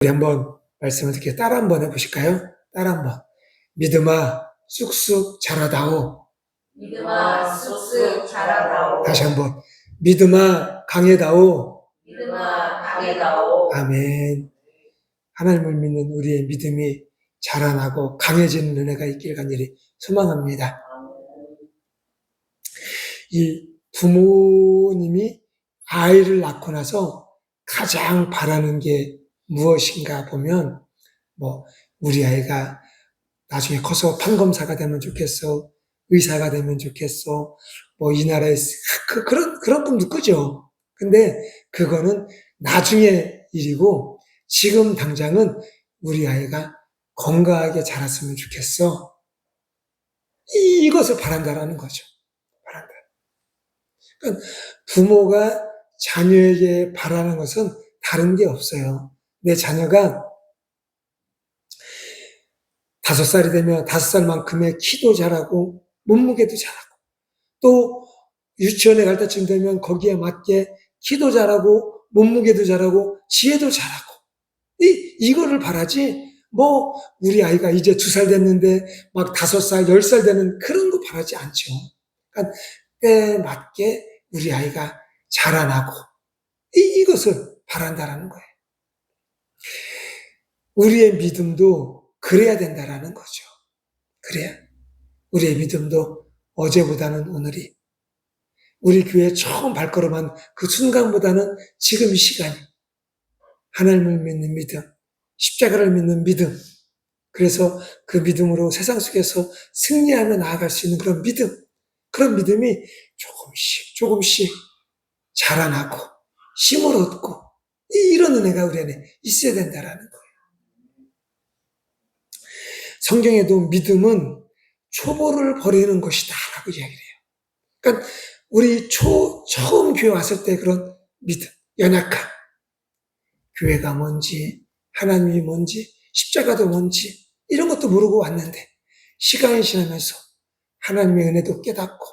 우리 한번 말씀을 듣게 따라 한번 해보실까요? 따라 한번. 믿음아 쑥쑥 자라다오. 믿음아 쑥쑥 자라다오. 다시 한번. 믿음아 강해다오. 믿음아 강해다오. 아멘. 하나님을 믿는 우리의 믿음이 자라나고 강해지는 은혜가 있길 간절히 소망합니다. 이 부모님이 아이를 낳고 나서 가장 바라는 게 무엇인가 보면, 우리 아이가 나중에 커서 판검사가 되면 좋겠어, 의사가 되면 좋겠어, 이 나라에 그런 꿈도 꾸죠. 근데 그거는 나중에 일이고, 지금 당장은 우리 아이가 건강하게 자랐으면 좋겠어. 이것을 바란다라는 거죠. 바란다. 그러니까 부모가 자녀에게 바라는 것은 다른 게 없어요. 내 자녀가 5살이 되면 5살만큼의 키도 자라고 몸무게도 자라고, 또 유치원에 갈 때쯤 되면 거기에 맞게 키도 자라고 몸무게도 자라고 지혜도 자라고, 이거를 바라지, 우리 아이가 이제 2살 됐는데 막 5살, 10살 되는 그런 거 바라지 않죠. 그러니까 때에 맞게 우리 아이가 자라나고, 이것을 바란다라는 거예요. 우리의 믿음도 그래야 된다라는 거죠. 그래야 우리의 믿음도 어제보다는 오늘이, 우리 교회 처음 발걸음한 그 순간보다는 지금 이 시간이, 하나님을 믿는 믿음, 십자가를 믿는 믿음, 그래서 그 믿음으로 세상 속에서 승리하며 나아갈 수 있는 그런 믿음, 그런 믿음이 조금씩 자라나고 힘을 얻고, 이런 은혜가 우리 안에 있어야 된다라는 거예요. 성경에도 믿음은 초보를 버리는 것이다 라고 이야기를 해요. 그러니까 우리 처음 교회 왔을 때 그런 믿음, 연약함, 교회가 뭔지, 하나님이 뭔지, 십자가도 뭔지, 이런 것도 모르고 왔는데, 시간이 지나면서 하나님의 은혜도 깨닫고,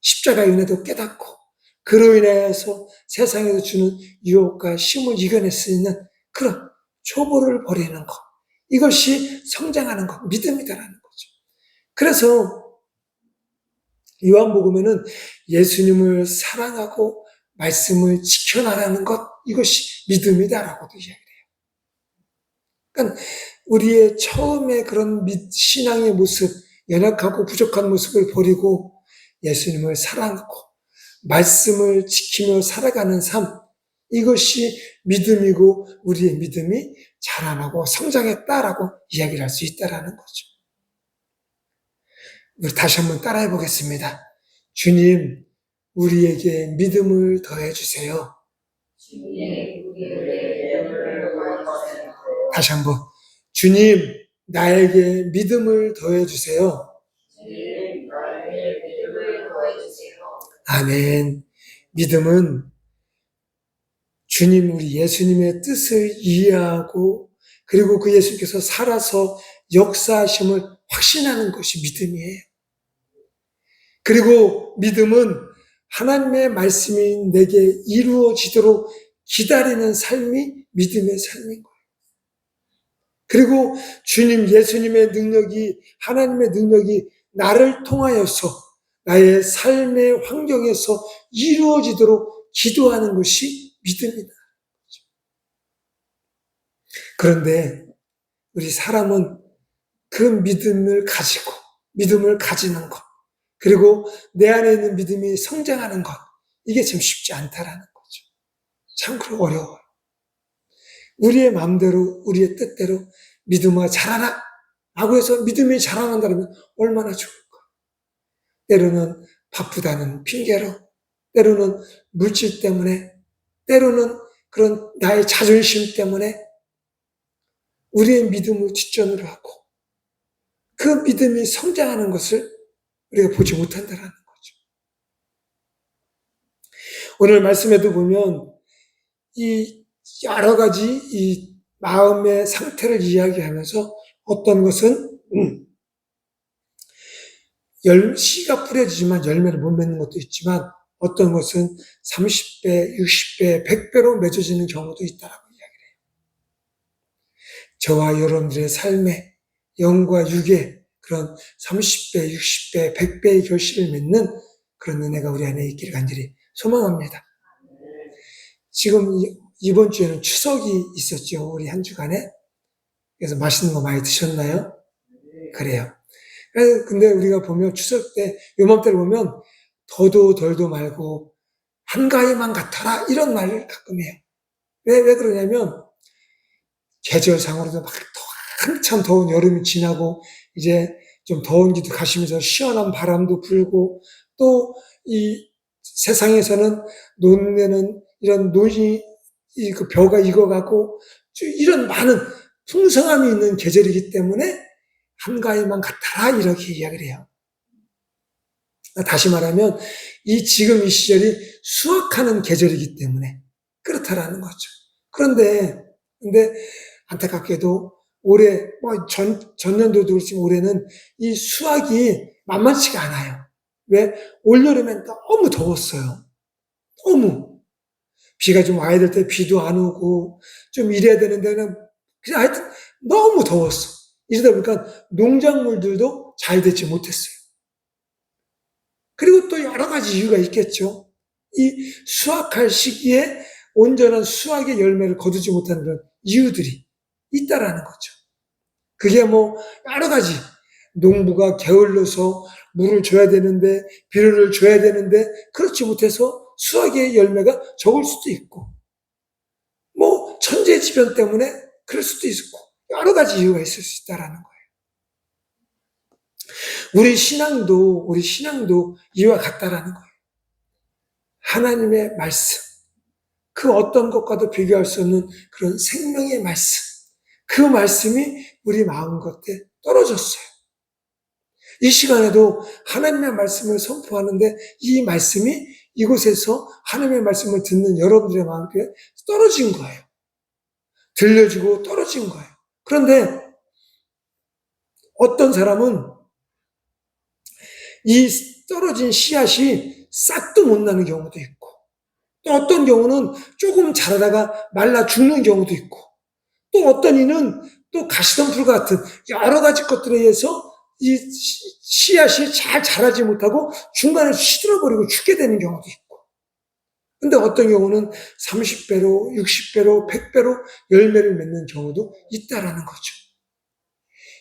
십자가의 은혜도 깨닫고, 그로 인해서 세상에서 주는 유혹과 힘을 이겨낼 수 있는 그런 초보를 버리는 것, 이것이 성장하는 것, 믿음이다라는 거죠. 그래서 요한복음에는 예수님을 사랑하고 말씀을 지켜나가는 것, 이것이 믿음이다라고도 이야기해요. 그러니까 우리의 처음에 그런 신앙의 모습, 연약하고 부족한 모습을 버리고 예수님을 사랑하고 말씀을 지키며 살아가는 삶, 이것이 믿음이고 우리의 믿음이 자라나고 성장했다라고 이야기를 할 수 있다라는 거죠. 우리 다시 한번 따라해 보겠습니다. 주님, 우리에게 믿음을 더해 주세요. 주님, 우리에게 믿음을 더해주세요. 다시 한번. 주님, 나에게 믿음을 더해 주세요. 주님, 나에게 믿음을 더해주세요. 아멘. 믿음은 주님, 우리 예수님의 뜻을 이해하고, 그리고 그 예수께서 살아서 역사하심을 확신하는 것이 믿음이에요. 그리고 믿음은 하나님의 말씀이 내게 이루어지도록 기다리는 삶이 믿음의 삶인 거예요. 그리고 주님, 예수님의 능력이, 하나님의 능력이 나를 통하여서 나의 삶의 환경에서 이루어지도록 기도하는 것이 믿음이다. 그런데 우리 사람은 그 믿음을 가지고, 믿음을 가지는 것, 그리고 내 안에 있는 믿음이 성장하는 것, 이게 참 쉽지 않다라는 거죠. 참 어려워요. 우리의 마음대로, 우리의 뜻대로 믿음아 자라라 라고 해서 믿음이 자라난다면 얼마나 좋을까. 때로는 바쁘다는 핑계로, 때로는 물질 때문에, 때로는 그런 나의 자존심 때문에 우리의 믿음을 뒷전으로 하고 그 믿음이 성장하는 것을 우리가 보지 못한다는 거죠. 오늘 말씀에도 보면 이 여러 가지 이 마음의 상태를 이야기하면서 어떤 것은 씨가 뿌려지지만 열매를 못 맺는 것도 있지만, 어떤 것은 30배, 60배, 100배로 맺어지는 경우도 있다라고 이야기를 해요. 저와 여러분들의 삶에 영과 육의 그런 30배, 60배, 100배의 결실을 맺는 그런 은혜가 우리 안에 있기를 간절히 소망합니다. 지금 이번 주에는 추석이 있었죠. 우리 한 주간에. 그래서 맛있는 거 많이 드셨나요? 그래요. 근데 우리가 보면 추석 때, 요맘때를 보면 더도 덜도 말고 한가위만 같아라 이런 말을 가끔 해요. 왜 그러냐면 계절상으로도 막 한참 더운 여름이 지나고 이제 좀 더운 기도 가시면서 시원한 바람도 불고 또 이 세상에서는 논에는 이런 논이 그 벼가 익어가고 이런 많은 풍성함이 있는 계절이기 때문에 한가위만 같아라 이렇게 이야기를 해요. 다시 말하면 지금 이 시절이 수확하는 계절이기 때문에 그렇다라는 거죠. 근데 안타깝게도 올해 전년도도 그렇지만 올해는 이 수확이 만만치가 않아요. 왜? 올여름엔 너무 더웠어요. 너무 비가 좀 와야 될 때 비도 안 오고 좀 이래야 되는데 그냥 하여튼 너무 더웠어. 이러다 보니까 농작물들도 잘 되지 못했어요. 그리고 또 여러 가지 이유가 있겠죠. 이 수확할 시기에 온전한 수확의 열매를 거두지 못하는 그런 이유들이 있다라는 거죠. 그게 뭐 여러 가지 농부가 게을러서 물을 줘야 되는데 비료를 줘야 되는데 그렇지 못해서 수확의 열매가 적을 수도 있고 뭐 천재지변 때문에 그럴 수도 있고 여러 가지 이유가 있을 수 있다라는 거예요. 우리 신앙도 이와 같다라는 거예요. 하나님의 말씀, 그 어떤 것과도 비교할 수 없는 그런 생명의 말씀, 그 말씀이 우리 마음 겉에 떨어졌어요. 이 시간에도 하나님의 말씀을 선포하는데 이 말씀이 이곳에서 하나님의 말씀을 듣는 여러분들의 마음 속에 떨어진 거예요. 들려지고 떨어진 거예요. 그런데 어떤 사람은 이 떨어진 씨앗이 싹도 못 나는 경우도 있고 또 어떤 경우는 조금 자라다가 말라 죽는 경우도 있고 또 어떤 이는 또 가시덤불 같은 여러 가지 것들에 의해서 이 씨앗이 잘 자라지 못하고 중간에 시들어버리고 죽게 되는 경우도 있고 근데 어떤 경우는 30배로 60배로 100배로 열매를 맺는 경우도 있다라는 거죠.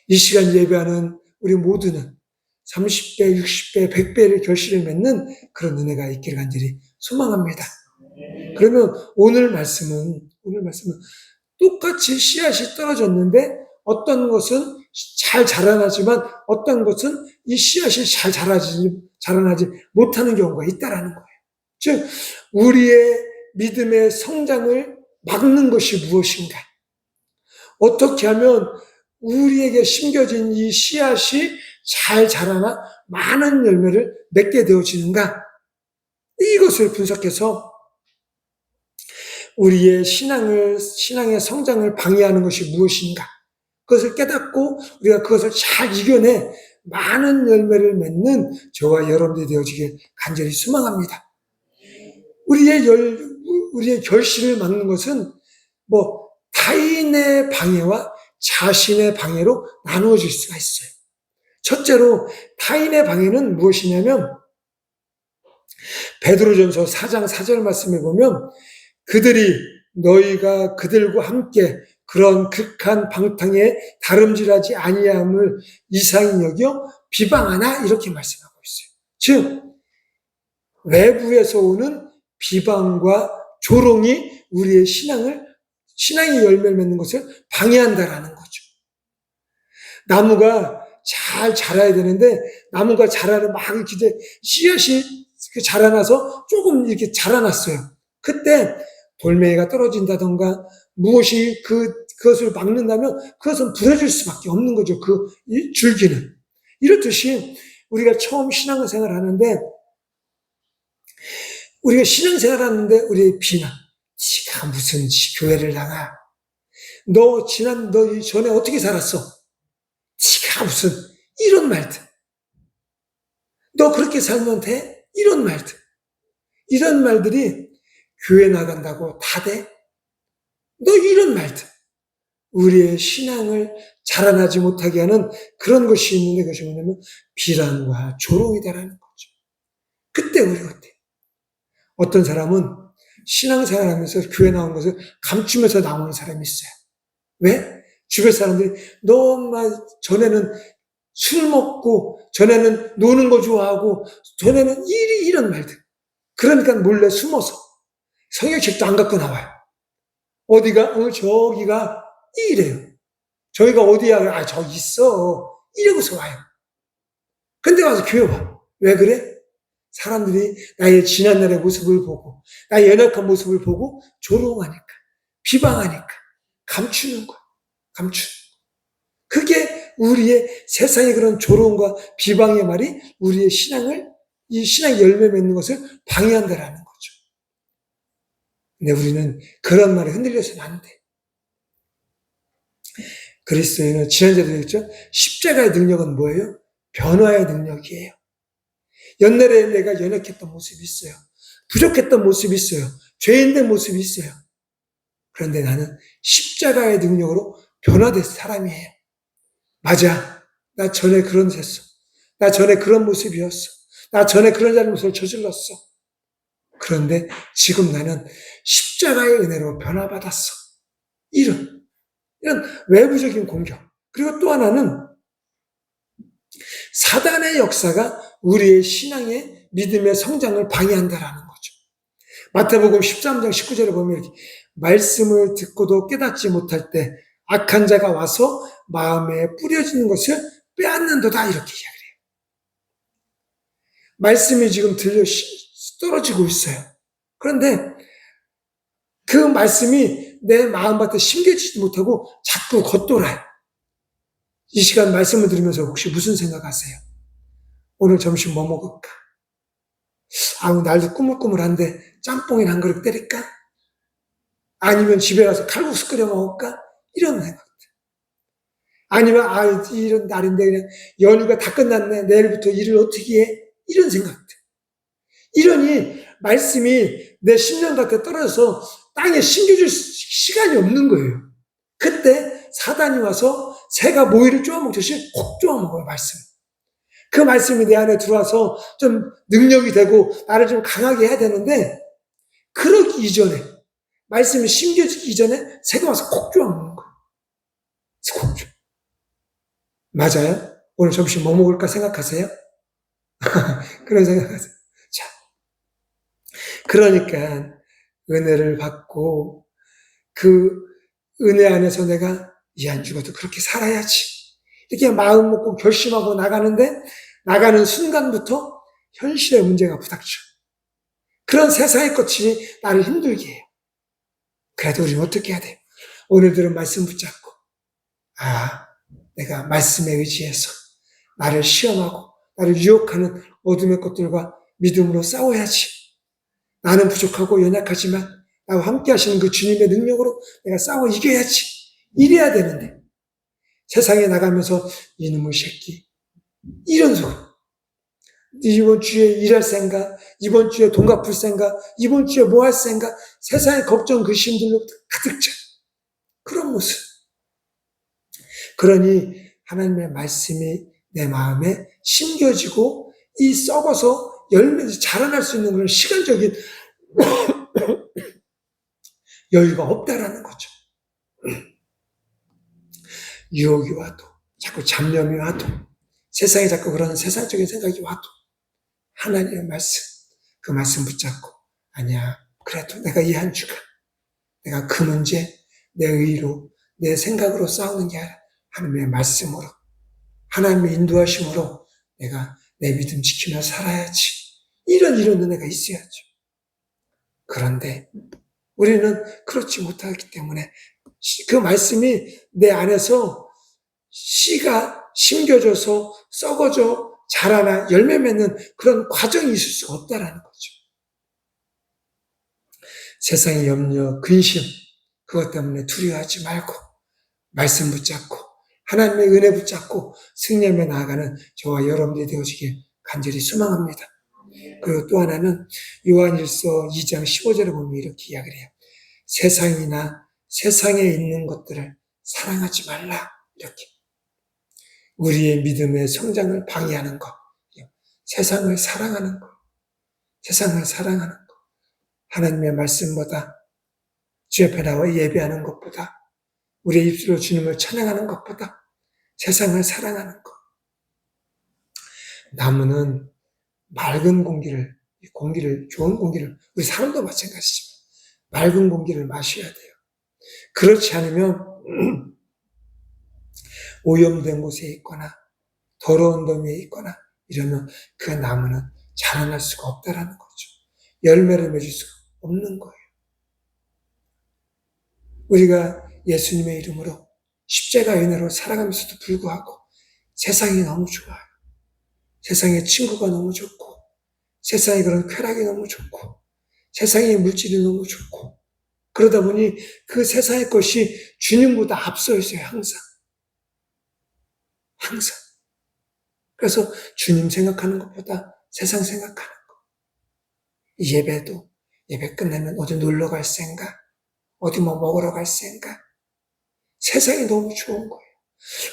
이 시간 예배하는 우리 모두는 30배, 60배, 100배를 결실을 맺는 그런 은혜가 있기를 간절히 소망합니다. 그러면 오늘 말씀은 똑같이 씨앗이 떨어졌는데 어떤 것은 잘 자라나지만 어떤 것은 이 씨앗이 잘 자라나지 못하는 경우가 있다라는 거예요. 즉 우리의 믿음의 성장을 막는 것이 무엇인가? 어떻게 하면 우리에게 심겨진 이 씨앗이 잘 자라나 많은 열매를 맺게 되어지는가? 이것을 분석해서 우리의 신앙의 성장을 방해하는 것이 무엇인가? 그것을 깨닫고 우리가 그것을 잘 이겨내 많은 열매를 맺는 저와 여러분들이 되어지길 간절히 소망합니다. 우리의 결실을 막는 것은 타인의 방해와 자신의 방해로 나누어질 수가 있어요. 첫째로 타인의 방해는 무엇이냐면 베드로전서 4장 4절 말씀에 보면 그들이 너희가 그들과 함께 그런 극한 방탕에 다름질하지 아니함을 이상히 여겨 비방하나 이렇게 말씀하고 있어요. 즉 외부에서 오는 비방과 조롱이 우리의 신앙의 열매를 맺는 것을 방해한다라는 거죠. 나무가 잘 자라야 되는데 나무가 자라는 막 이렇게 씨앗이 자라나서 조금 이렇게 자라났어요. 그때 돌멩이가 떨어진다던가 무엇이 그것을 막는다면 그것은 부러질 수밖에 없는 거죠. 이 줄기는. 이렇듯이 우리가 처음 신앙생활을 하는데 우리가 신앙생활을 하는데 우리의 비난. 네가 무슨 교회를 나가? 너 전에 어떻게 살았어? 네가 무슨 이런 말들. 너 그렇게 살면 돼? 이런 말들. 이런 말들이 교회 나간다고 다 돼? 너 이런 말들. 우리의 신앙을 자라나지 못하게 하는 그런 것이 있는데, 그것이 뭐냐면 비난과 조롱이다라는 거죠. 그때 우리가 어때요? 어떤 사람은 신앙생활하면서 교회 나오는 것을 감추면서 나오는 사람이 있어요. 왜? 주변 사람들이 너무 전에는 술 먹고, 전에는 노는 거 좋아하고, 전에는 이런 말들. 그러니까 몰래 숨어서 성경책도 안 갖고 나와요. 어디가? 저기가 이래요. 저희가 어디야? 저기 있어. 이러고서 와요. 근데 와서 교회 와. 왜 그래? 사람들이 나의 지난날의 모습을 보고, 나의 연약한 모습을 보고 조롱하니까, 비방하니까, 감추는 거야. 감추는 거야. 그게 우리의 세상의 그런 조롱과 비방의 말이 우리의 이 신앙의 열매 맺는 것을 방해한다라는 거죠. 근데 우리는 그런 말에 흔들려서는 안 돼. 그리스도인은 지난주에도 얘기했죠. 십자가의 능력은 뭐예요? 변화의 능력이에요. 옛날에 내가 연약했던 모습이 있어요. 부족했던 모습이 있어요. 죄인된 모습이 있어요. 그런데 나는 십자가의 능력으로 변화된 사람이에요. 맞아. 나 전에 그런 됐어. 나 전에 그런 모습이었어. 나 전에 그런 잘못을 저질렀어. 그런데 지금 나는 십자가의 은혜로 변화받았어. 이런 외부적인 공격. 그리고 또 하나는 사단의 역사가 우리의 신앙의 믿음의 성장을 방해한다라는 거죠. 마태복음 13장 19절에 보면 이렇게 말씀을 듣고도 깨닫지 못할 때 악한 자가 와서 마음에 뿌려지는 것을 빼앗는도다 이렇게 이야기해요. 말씀이 지금 떨어지고 있어요. 그런데 그 말씀이 내 마음밭에 심겨지지 못하고 자꾸 겉돌아요. 이 시간 말씀을 들으면서 혹시 무슨 생각하세요? 오늘 점심 뭐 먹을까? 날도 꾸물꾸물한데 짬뽕이나 한 그릇 때릴까? 아니면 집에 가서 칼국수 끓여 먹을까? 이런 생각. 아니면 이런 날인데 그냥 연휴가 다 끝났네. 내일부터 일을 어떻게 해? 이런 생각들. 이러니 말씀이 내 심령밭에 떨어져서 땅에 심겨줄 시간이 없는 거예요. 그때 사단이 와서 새가 모이를 쪼아먹듯이 콕 쪼아먹어요, 말씀. 그 말씀이 내 안에 들어와서 좀 능력이 되고 나를 좀 강하게 해야 되는데, 그러기 이전에, 말씀이 심겨지기 이전에 새가 와서 콕 쪼아먹는 거예요. 콕 쪼아. 맞아요? 오늘 점심 뭐 먹을까 생각하세요? 그런 생각하세요. 자, 그러니까 은혜를 받고 그 은혜 안에서 내가 이 안 죽어도 그렇게 살아야지. 이렇게 마음 먹고 결심하고 나가는 순간부터 현실의 문제가 부닥쳐. 그런 세상의 것이 나를 힘들게 해요. 그래도 우리는 어떻게 해야 돼요? 오늘 들은 말씀 붙잡고, 내가 말씀에 의지해서 나를 시험하고 나를 유혹하는 어둠의 것들과 믿음으로 싸워야지. 나는 부족하고 연약하지만 나와 함께 하시는 그 주님의 능력으로 내가 싸워 이겨야지. 이래야 되는데 세상에 나가면서 이놈의 새끼 이런 소리, 이번 주에 일할 생각, 이번 주에 돈 갚을 생각, 이번 주에 뭐 할 생각, 세상의 걱정 그 심들로 가득 차. 그런 모습. 그러니 하나님의 말씀이 내 마음에 심겨지고 이 썩어서 열매를 자라날 수 있는 그런 시간적인 여유가 없다라는 거죠. 유혹이 와도, 자꾸 잡념이 와도, 세상에 자꾸 그런 세상적인 생각이 와도 하나님의 말씀, 그 말씀 붙잡고, 아니야, 그래도 내가 이 한 주간 내가 그 문제 내 의로, 내 생각으로 싸우는 게 아니라 하나님의 말씀으로, 하나님의 인도하심으로 내가 내 믿음 지키며 살아야지. 이런 은혜가 있어야죠. 그런데 우리는 그렇지 못하기 때문에 그 말씀이 내 안에서 씨가 심겨져서 썩어져 자라나 열매 맺는 그런 과정이 있을 수가 없다라는 거죠. 세상의 염려, 근심, 그것 때문에 두려워하지 말고 말씀 붙잡고 하나님의 은혜 붙잡고 승리하며 나아가는 저와 여러분들이 되어지길 간절히 소망합니다. 그리고 또 하나는 요한일서 2장 15절에 보면 이렇게 이야기를 해요. 세상이나 세상에 있는 것들을 사랑하지 말라. 이렇게. 우리의 믿음의 성장을 방해하는 것. 세상을 사랑하는 것. 세상을 사랑하는 것. 하나님의 말씀보다, 주 옆에 나와 예배하는 것보다, 우리의 입술로 주님을 찬양하는 것보다 세상을 사랑하는 것. 나무는 맑은 공기를, 좋은 공기를, 우리 사람도 마찬가지지만 맑은 공기를 마셔야 돼요. 그렇지 않으면 오염된 곳에 있거나 더러운 동에 있거나 이러면 그 나무는 자라날 수가 없다라는 거죠. 열매를 맺을 수가 없는 거예요. 우리가 예수님의 이름으로 십자가의 은혜로 살아가면서도 불구하고 세상이 너무 좋아요. 세상의 친구가 너무 좋고, 세상의 그런 쾌락이 너무 좋고, 세상의 물질이 너무 좋고, 그러다 보니 그 세상의 것이 주님보다 앞서 있어요, 항상. 항상. 그래서 주님 생각하는 것보다 세상 생각하는 것. 이 예배도, 예배 끝내면 어디 놀러 갈 생각, 어디 뭐 먹으러 갈 생각. 세상이 너무 좋은 거예요.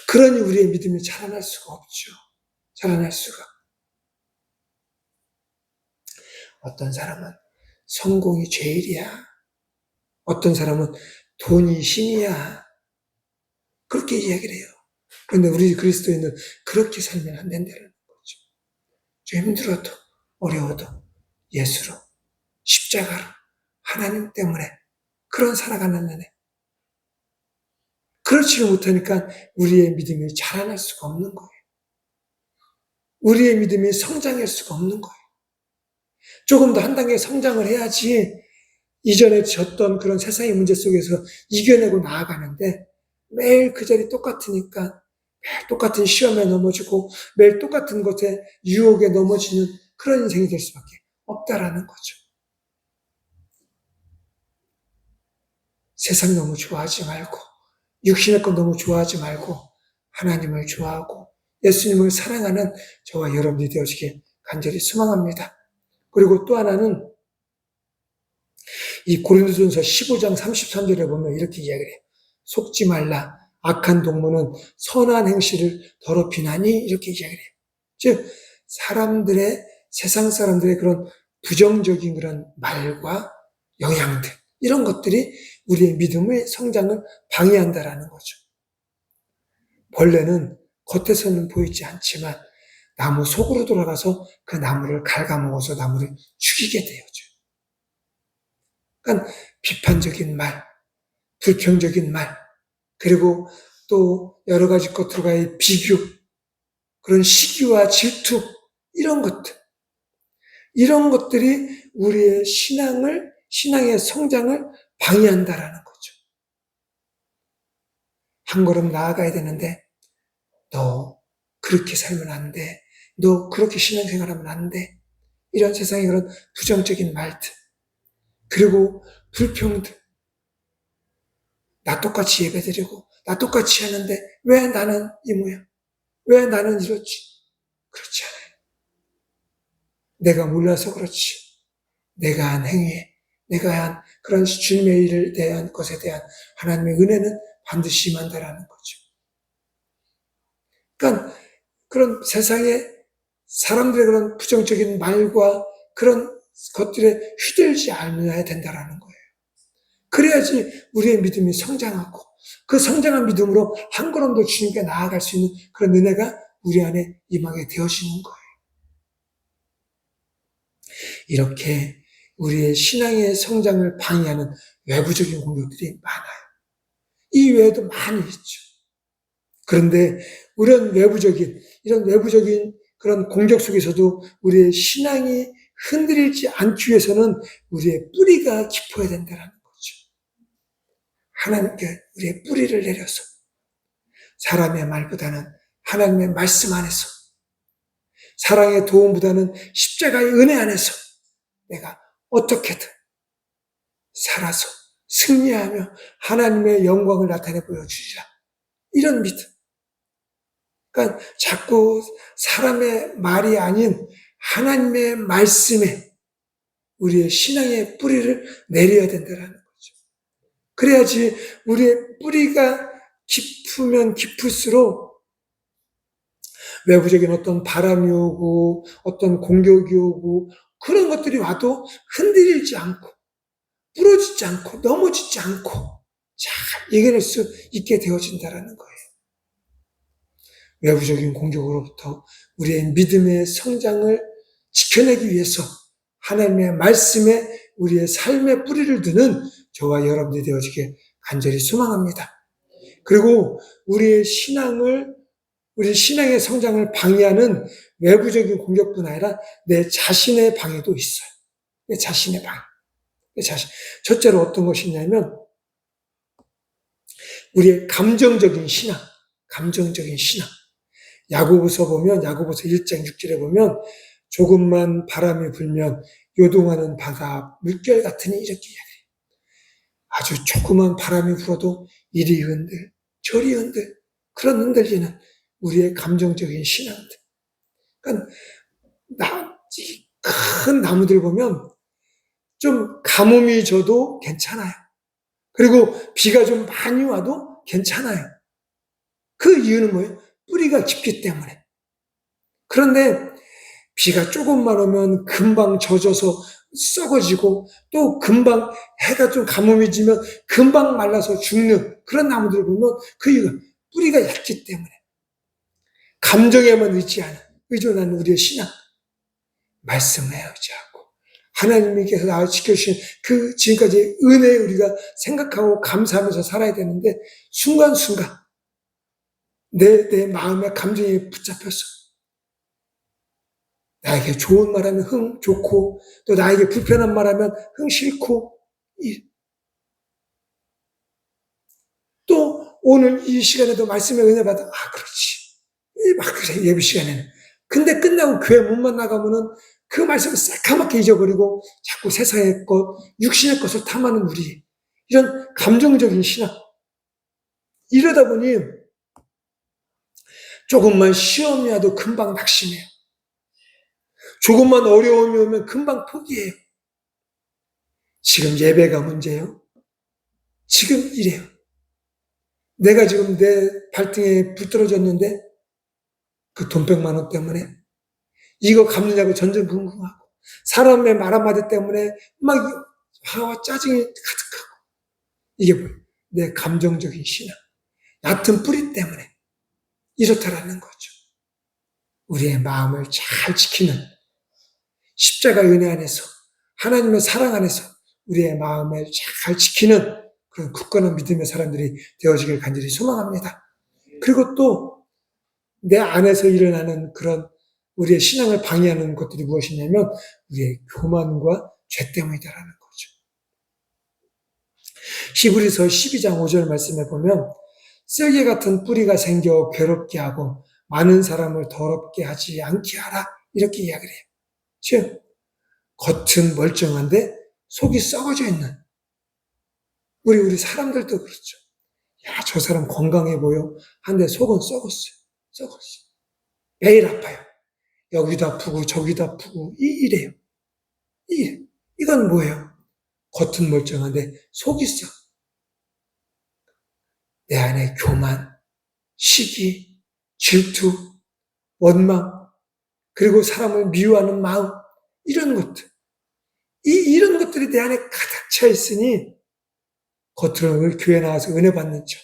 그러니 우리의 믿음이 자라날 수가 없죠. 자라날 수가. 어떤 사람은 성공이 죄일이야. 어떤 사람은 돈이 신이야. 그렇게 이야기를 해요. 그런데 우리 그리스도인은 그렇게 살면 안 된다는 거죠. 좀 힘들어도 어려워도 예수로, 십자가로, 하나님 때문에 그런 살아가는 은혜. 그렇지를 못하니까 우리의 믿음이 자라날 수가 없는 거예요. 우리의 믿음이 성장할 수가 없는 거예요. 조금 더 한 단계 성장을 해야지 이전에 졌던 그런 세상의 문제 속에서 이겨내고 나아가는데 매일 그 자리 똑같으니까 매일 똑같은 시험에 넘어지고 매일 똑같은 것에 유혹에 넘어지는 그런 인생이 될 수밖에 없다라는 거죠. 세상 너무 좋아하지 말고 육신의 것 너무 좋아하지 말고 하나님을 좋아하고 예수님을 사랑하는 저와 여러분이 되어지길 간절히 소망합니다. 그리고 또 하나는 이 고린도전서 15장 33절에 보면 이렇게 이야기를 해요. 속지 말라. 악한 동무는 선한 행실을 더럽히나니 이렇게 이야기를 해요. 즉 세상 사람들의 그런 부정적인 그런 말과 영향들 이런 것들이 우리의 믿음의 성장을 방해한다라는 거죠. 벌레는 겉에서는 보이지 않지만 나무 속으로 돌아가서 그 나무를 갉아먹어서 나무를 죽이게 되어져. 그러니까 비판적인 말, 불평적인 말, 그리고 또 여러 가지 것들과의 비교, 그런 시기와 질투, 이런 것들이 우리의 신앙의 성장을 방해한다라는 거죠. 한 걸음 나아가야 되는데, 너 그렇게 살면 안 돼. 너 그렇게 신앙생활하면 안 돼. 이런 세상의 그런 부정적인 말들. 그리고 불평들. 나 똑같이 예배드리고, 나 똑같이 하는데, 왜 나는 이 모양? 왜 나는 이렇지? 그렇지 않아요. 내가 몰라서 그렇지. 내가 한 행위에, 내가 한 그런 주님의 일을 대한 것에 대한 하나님의 은혜는 반드시 임한다라는 거죠. 그러니까 그런 세상에 사람들의 그런 부정적인 말과 그런 것들에 휘둘리지 않아야 된다라는 거예요. 그래야지 우리의 믿음이 성장하고 그 성장한 믿음으로 한 걸음 더 주님께 나아갈 수 있는 그런 은혜가 우리 안에 임하게 되어지는 거예요. 이렇게 우리의 신앙의 성장을 방해하는 외부적인 공격들이 많아요. 이 외에도 많이 있죠. 그런데 이런 외부적인 그런 공격 속에서도 우리의 신앙이 흔들리지 않기 위해서는 우리의 뿌리가 깊어야 된다는 거죠. 하나님께 우리의 뿌리를 내려서 사람의 말보다는 하나님의 말씀 안에서 사랑의 도움보다는 십자가의 은혜 안에서 내가 어떻게든 살아서 승리하며 하나님의 영광을 나타내 보여주리라. 이런 믿음. 그러니까 자꾸 사람의 말이 아닌 하나님의 말씀에 우리의 신앙의 뿌리를 내려야 된다는 거죠. 그래야지 우리의 뿌리가 깊으면 깊을수록 외부적인 어떤 바람이 오고 어떤 공격이 오고 그런 것들이 와도 흔들리지 않고 부러지지 않고 넘어지지 않고 잘 이겨낼 수 있게 되어진다는 거예요. 외부적인 공격으로부터 우리의 믿음의 성장을 지켜내기 위해서 하나님의 말씀에 우리의 삶의 뿌리를 두는 저와 여러분들이 되어지게 간절히 소망합니다. 그리고 우리 신앙의 성장을 방해하는 외부적인 공격뿐 아니라 내 자신의 방해도 있어요. 내 자신의 방해. 첫째로 어떤 것이 있냐면 우리의 감정적인 신앙. 야고보서 1장 6절에 보면 조금만 바람이 불면 요동하는 바다 물결 같으니 이렇게 이야기해요. 아주 조그만 바람이 불어도 이리 흔들 저리 흔들 그런 흔들리는 우리의 감정적인 신앙들. 그러니까 큰 나무들 보면 좀 가뭄이 져도 괜찮아요. 그리고 비가 좀 많이 와도 괜찮아요. 그 이유는 뭐예요? 뿌리가 깊기 때문에. 그런데 비가 조금만 오면 금방 젖어서 썩어지고 또 금방 해가 좀 가뭄이 지면 금방 말라서 죽는 그런 나무들을 보면 그 이유가 뿌리가 얇기 때문에. 감정에만 의존하는 우리의 신앙. 말씀에 의지하고 하나님께서 나를 지켜주신 그 지금까지의 은혜에 우리가 생각하고 감사하면서 살아야 되는데 순간순간 내 마음의 감정에 붙잡혀서 나에게 좋은 말하면 흥 좋고 또 나에게 불편한 말하면 흥 싫고 또 오늘 이 시간에도 말씀의 은혜 받아 그렇지 막 예배 시간에는 근데 끝나고 교회 문만 나가면은 그 말씀을 새카맣게 잊어버리고 자꾸 세상의 것 육신의 것을 탐하는 우리 이런 감정적인 신앙 이러다 보니 조금만 시험이 와도 금방 낙심해요. 조금만 어려움이 오면 금방 포기해요. 지금 예배가 문제예요. 지금 이래요. 내가 지금 내 발등에 불 떨어졌는데 그 돈 100만 원 때문에 이거 갚느냐고 전전긍긍하고 사람의 말 한마디 때문에 막 화와 짜증이 가득하고 이게 뭐예요? 내 감정적인 신앙 얕은 뿌리 때문에 이렇다라는 거죠. 우리의 마음을 잘 지키는 십자가 은혜 안에서 하나님의 사랑 안에서 우리의 마음을 잘 지키는 그런 굳건한 믿음의 사람들이 되어지길 간절히 소망합니다. 그리고 또 내 안에서 일어나는 그런 우리의 신앙을 방해하는 것들이 무엇이냐면 우리의 교만과 죄 때문이다라는 거죠. 히브리서 12장 5절 말씀에 보면 쐐기 같은 뿌리가 생겨 괴롭게 하고 많은 사람을 더럽게 하지 않게 하라 이렇게 이야기를 해요. 즉 겉은 멀쩡한데 속이 썩어져 있는 우리 사람들도 그렇죠. 야, 저 사람 건강해 보여. 한데 속은 썩었어요. 매일 아파요. 여기도 아프고 저기도 아프고 이래요. 이건 뭐예요? 겉은 멀쩡한데 속이 썩어. 내 안에 교만, 시기, 질투, 원망, 그리고 사람을 미워하는 마음 이런 것들. 이런 것들이 내 안에 가득 차 있으니 겉으로는 교회 나와서 은혜 받는 척,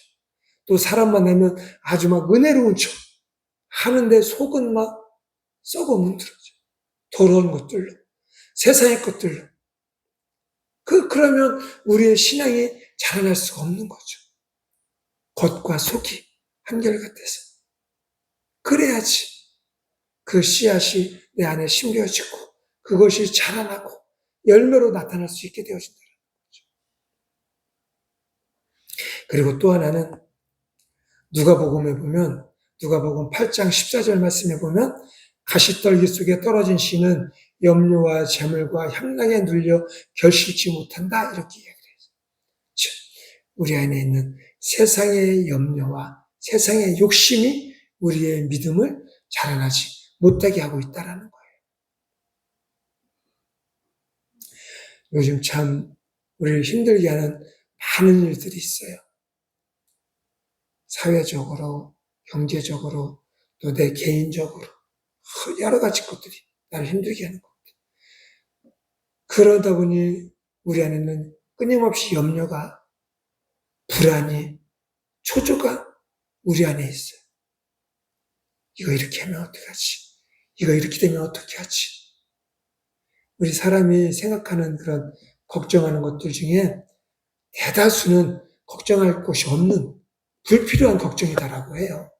또 사람 만나면 아주 막 은혜로운 척 하는데 속은 막 썩어 문드러져. 더러운 것들로, 세상의 것들로. 그러면 우리의 신앙이 자라날 수가 없는 거죠. 겉과 속이 한결같아서. 그래야지 그 씨앗이 내 안에 심겨지고 그것이 자라나고 열매로 나타날 수 있게 되어진다는 거죠. 그리고 또 하나는 누가복음에 보면 누가복음 8장 14절 말씀에 보면 가시떨기 속에 떨어진 씨는 염려와 재물과 향락에 눌려 결실치 못한다 이렇게 이야기를 해요. 우리 안에 있는 세상의 염려와 세상의 욕심이 우리의 믿음을 자라나지 못하게 하고 있다는 거예요. 요즘 참 우리를 힘들게 하는 많은 일들이 있어요. 사회적으로, 경제적으로, 또 내 개인적으로 여러 가지 것들이 나를 힘들게 하는 것. 그러다 보니 우리 안에는 끊임없이 염려가, 불안이, 초조가 우리 안에 있어요. 이거 이렇게 하면 어떡하지? 이거 이렇게 되면 어떻게 하지? 우리 사람이 생각하는 그런 걱정하는 것들 중에 대다수는 걱정할 것이 없는 불필요한 걱정이다라고 해요.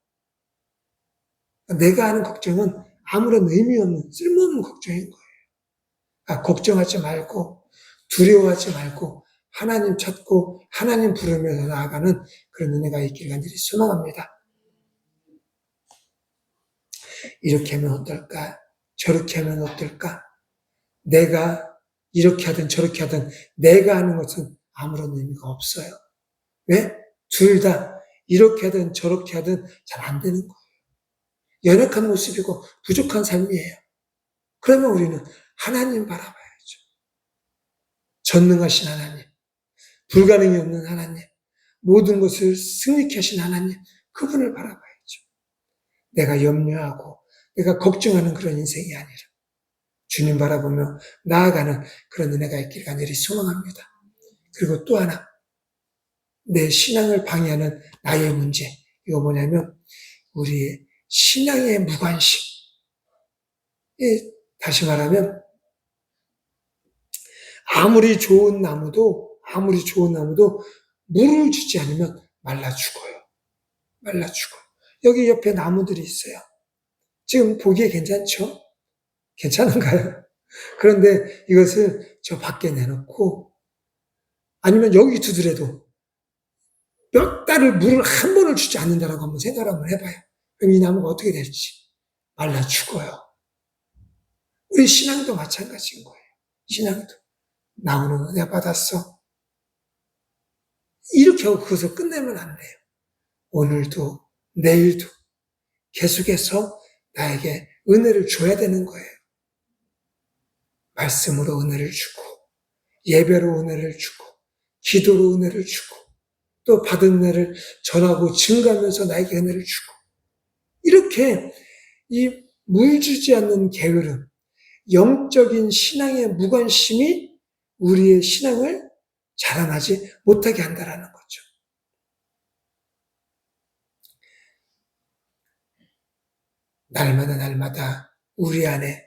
내가 하는 걱정은 아무런 의미 없는 쓸모없는 걱정인 거예요. 걱정하지 말고 두려워하지 말고 하나님 찾고 하나님 부르면서 나아가는 그런 은혜가 있기를 간절히 소망합니다. 이렇게 하면 어떨까? 저렇게 하면 어떨까? 내가 이렇게 하든 저렇게 하든 내가 하는 것은 아무런 의미가 없어요. 왜? 둘 다 이렇게 하든 저렇게 하든 잘 안 되는 거예요. 연약한 모습이고 부족한 삶이에요. 그러면 우리는 하나님 바라봐야죠. 전능하신 하나님, 불가능이 없는 하나님, 모든 것을 승리케 하신 하나님, 그분을 바라봐야죠. 내가 염려하고 내가 걱정하는 그런 인생이 아니라 주님 바라보며 나아가는 그런 은혜가 있기를 간절히 소망합니다. 그리고 또 하나, 내 신앙을 방해하는 나의 문제, 이거 뭐냐면 우리의 신앙의 무관심. 다시 말하면 아무리 좋은 나무도 물을 주지 않으면 말라 죽어요. 말라 죽어요. 여기 옆에 나무들이 있어요. 지금 보기에 괜찮죠? 괜찮은가요? 그런데 이것을 저 밖에 내놓고 아니면 여기 두더라도 몇 달을 물을 한 번을 주지 않는다라고 한번 생각을 한번 해봐요. 그럼 이 나무가 어떻게 될지 말라 죽어요. 우리 신앙도 마찬가지인 거예요. 신앙도 나오는 은혜 받았어. 이렇게 하고 그것을 끝내면 안 돼요. 오늘도 내일도 계속해서 나에게 은혜를 줘야 되는 거예요. 말씀으로 은혜를 주고 예배로 은혜를 주고 기도로 은혜를 주고 또 받은 은혜를 전하고 증가하면서 나에게 은혜를 주고 이렇게 이 물 주지 않는 게으름, 영적인 신앙의 무관심이 우리의 신앙을 자라나지 못하게 한다라는 거죠. 날마다 우리 안에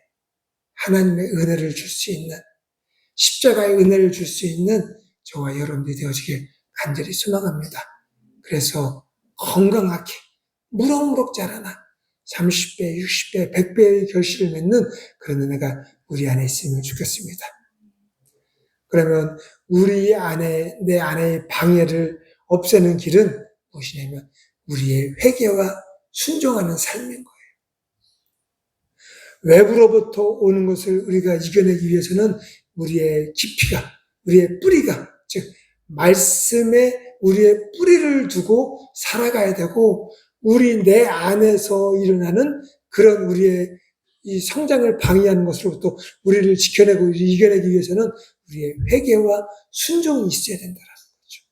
하나님의 은혜를 줄 수 있는, 십자가의 은혜를 줄 수 있는 저와 여러분들이 되어지길 간절히 소망합니다. 그래서 건강하게 무럭무럭 자라나 30배, 60배, 100배의 결실을 맺는 그런 은혜가 우리 안에 있으면 좋겠습니다. 그러면 우리 안에, 내 안의 방해를 없애는 길은 무엇이냐면 우리의 회개와 순종하는 삶인 거예요. 외부로부터 오는 것을 우리가 이겨내기 위해서는 우리의 깊이가, 우리의 뿌리가, 즉 말씀에 우리의 뿌리를 두고 살아가야 되고 우리 내 안에서 일어나는 그런 우리의 이 성장을 방해하는 것으로부터 우리를 지켜내고 이겨내기 위해서는 우리의 회개와 순종이 있어야 된다는 거죠.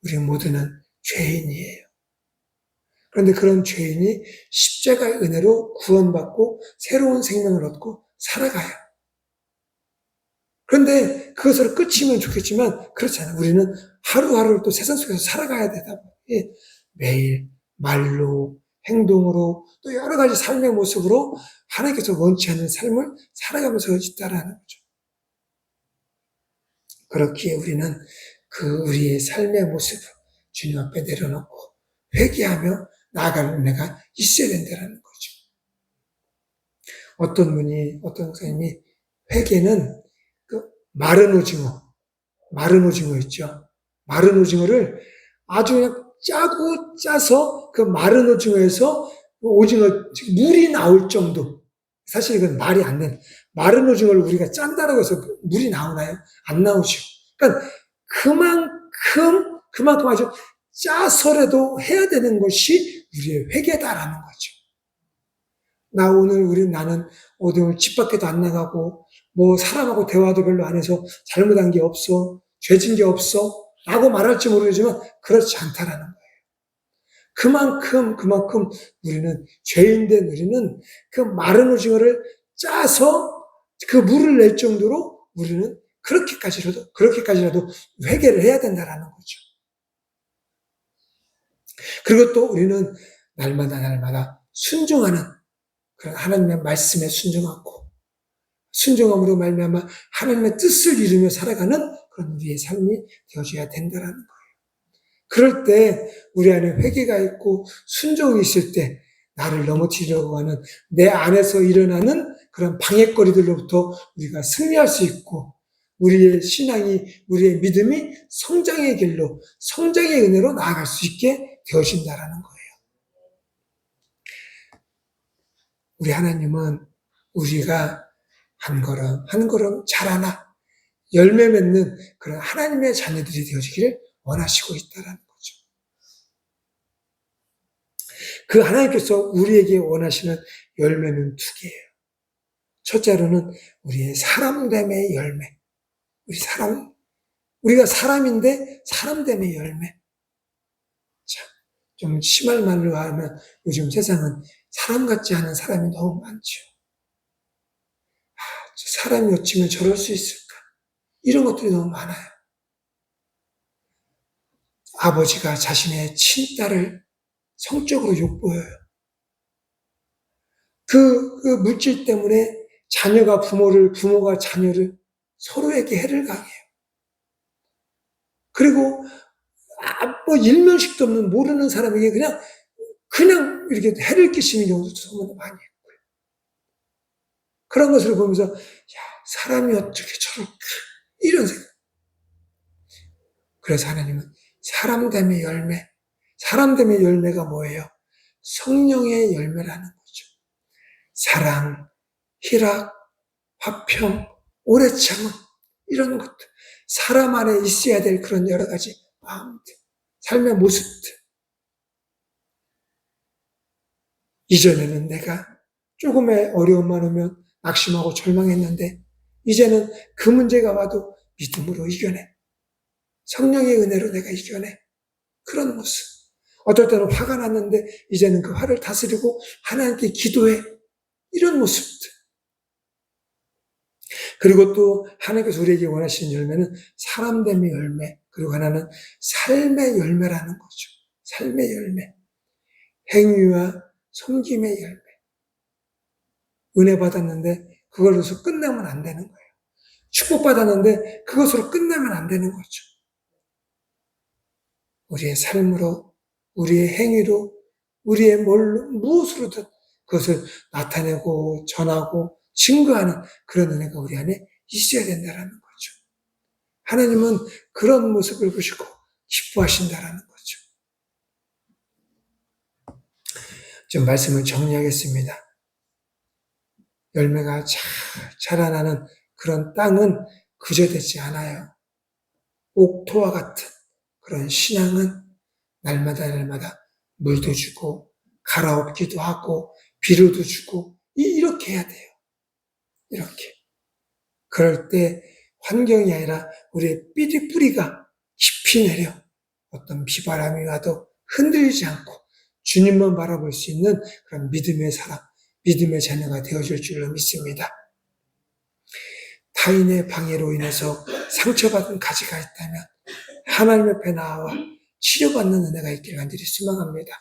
우리 모두는 죄인이에요. 그런데 그런 죄인이 십자가의 은혜로 구원받고 새로운 생명을 얻고 살아가요. 그런데 그것으로 끝이면 좋겠지만 그렇지 않아요. 우리는 하루하루를 또 세상 속에서 살아가야 되다 보니 매일 말로 행동으로 또 여러 가지 삶의 모습으로 하나님께서 원치 않는 삶을 살아가면서 있다라는 거죠. 그렇기에 우리는 그 우리의 삶의 모습을 주님 앞에 내려놓고 회개하며 나아가는 은혜가 있어야 된다는 거죠. 어떤 목사님이 회개는 그 마른 오징어 있죠. 마른 오징어를 아주 그냥 짜고 짜서 그 마른 오징어에서 물이 나올 정도. 사실 이건 말이 안 되는. 마른 오징어를 우리가 짠다라고 해서 물이 나오나요? 안 나오죠. 그러니까 그만큼 아주 짜서라도 해야 되는 것이 우리의 회개다라는 거죠. 나는 오늘 집 밖에도 안 나가고, 사람하고 대화도 별로 안 해서 잘못한 게 없어. 죄진 게 없어. 라고 말할지 모르겠지만 그렇지 않다라는 거예요. 그만큼 우리는 죄인된 우리는 그 마른 오징어를 짜서 그 물을 낼 정도로 우리는 그렇게까지라도 회개를 해야 된다라는 거죠. 그리고 또 우리는 날마다 순종하는 그런 하나님의 말씀에 순종함으로 말미암아 하나님의 뜻을 이루며 살아가는 그런 우리의 삶이 되어져야 된다라는 거예요. 그럴 때 우리 안에 회개가 있고 순종이 있을 때 나를 넘어뜨리려고 하는 내 안에서 일어나는 그런 방해거리들로부터 우리가 승리할 수 있고 우리의 신앙이, 우리의 믿음이 성장의 길로, 성장의 은혜로 나아갈 수 있게 되어진다라는 거예요. 우리 하나님은 우리가 한 걸음 자라나 열매 맺는 그런 하나님의 자녀들이 되어지기를 원하시고 있다라는 거죠. 그 하나님께서 우리에게 원하시는 열매는 두 개예요. 첫째로는 우리의 사람됨의 열매. 우리가 사람인데 사람됨의 열매. 자, 좀 심할 말로 하면 요즘 세상은 사람 같지 않은 사람이 너무 많죠. 저 사람이 어쩌면 저럴 수 있을까? 이런 것들이 너무 많아요. 아버지가 자신의 친딸을 성적으로 욕보여요. 그 물질 때문에 부모가 자녀를 서로에게 해를 가해요. 그리고 뭐 일면식도 없는 모르는 사람에게 그냥 이렇게 해를 끼치는 경우도 정말 많이 있고요. 그런 것을 보면서 사람이 어떻게 저럴까 이런 생각. 그래서 하나님은 사람됨의 열매가 뭐예요? 성령의 열매라는 거죠. 사랑, 희락, 화평, 오래 참음 이런 것들 사람 안에 있어야 될 그런 여러 가지 마음들, 삶의 모습들. 이전에는 내가 조금의 어려움만 오면 낙심하고 절망했는데 이제는 그 문제가 와도 믿음으로 이겨내. 성령의 은혜로 내가 이겨내. 그런 모습. 어떨 때는 화가 났는데 이제는 그 화를 다스리고 하나님께 기도해. 이런 모습들. 그리고 또 하나님께서 우리에게 원하시는 열매는 사람됨의 열매, 그리고 하나는 삶의 열매라는 거죠. 삶의 열매. 행위와 섬김의 열매. 은혜 받았는데 그걸로서 끝나면 안 되는 거예요. 축복받았는데 그것으로 끝나면 안 되는 거죠. 우리의 삶으로, 우리의 행위로, 우리의 무엇으로든 그것을 나타내고 전하고 증거하는 그런 은혜가 우리 안에 있어야 된다는 거죠. 하나님은 그런 모습을 보시고 기뻐하신다는 거죠. 좀 말씀을 정리하겠습니다. 열매가 잘 자라나는 그런 땅은 그저 되지 않아요. 옥토와 같은 그런 신앙은 날마다 물도 주고 갈아엎기도 하고 비료도 주고 이렇게 해야 돼요. 이렇게. 그럴 때 환경이 아니라 우리의 뿌리가 깊이 내려 어떤 비바람이 와도 흔들리지 않고 주님만 바라볼 수 있는 그런 믿음의 사람, 믿음의 자녀가 되어줄 줄로 믿습니다. 타인의 방해로 인해서 상처받은 가지가 있다면 하나님 옆에 나와 치료받는 은혜가 있기를 간절히 소망합니다.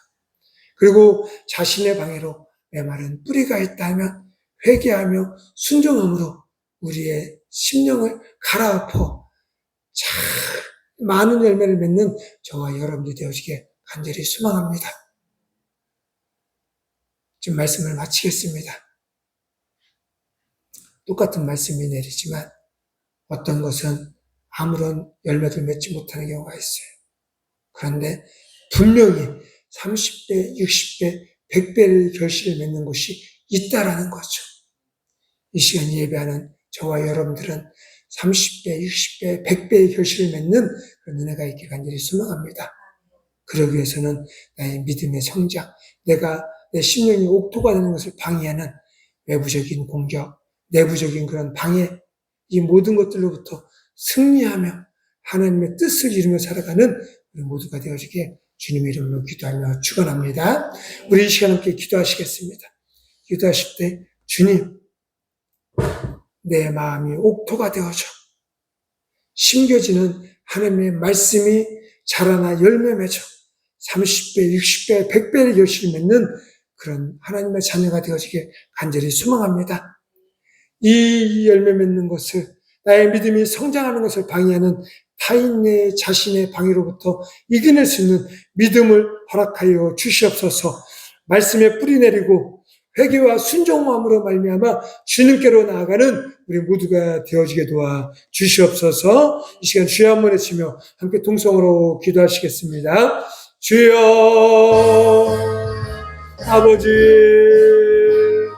그리고 자신의 방해로 메마른 뿌리가 있다면 회개하며 순종함으로 우리의 심령을 갈아엎어 많은 열매를 맺는 저와 여러분들이 되어지게 간절히 소망합니다. 지금 말씀을 마치겠습니다. 똑같은 말씀이 내리지만 어떤 것은 아무런 열매를 맺지 못하는 경우가 있어요. 그런데 분명히 30배, 60배, 100배의 결실을 맺는 곳이 있다라는 거죠. 이 시간 예배하는 저와 여러분들은 30배, 60배, 100배의 결실을 맺는 그런 은혜가 있길 간절히 소망합니다. 그러기 위해서는 나의 믿음의 성장, 내 심령이 옥토가 되는 것을 방해하는 외부적인 공격, 내부적인 그런 방해, 이 모든 것들로부터 승리하며 하나님의 뜻을 이루며 살아가는 우리 모두가 되어지게 주님의 이름으로 기도하며 축원합니다. 우리 이 시간 함께 기도하시겠습니다. 기도하실 때 주님, 내 마음이 옥토가 되어져 심겨지는 하나님의 말씀이 자라나 열매 맺어 30배, 60배, 100배의 결실을 맺는 그런 하나님의 자녀가 되어지게 간절히 소망합니다. 이 열매 맺는 것을, 나의 믿음이 성장하는 것을 방해하는 타인의 자신의 방해로부터 이겨낼 수 있는 믿음을 허락하여 주시옵소서. 말씀에 뿌리 내리고 회개와 순종함으로 말미암아 주님께로 나아가는 우리 모두가 되어지게 도와 주시옵소서. 이 시간 주여 한번 외치며 함께 동성으로 기도하시겠습니다. 주여, 아버지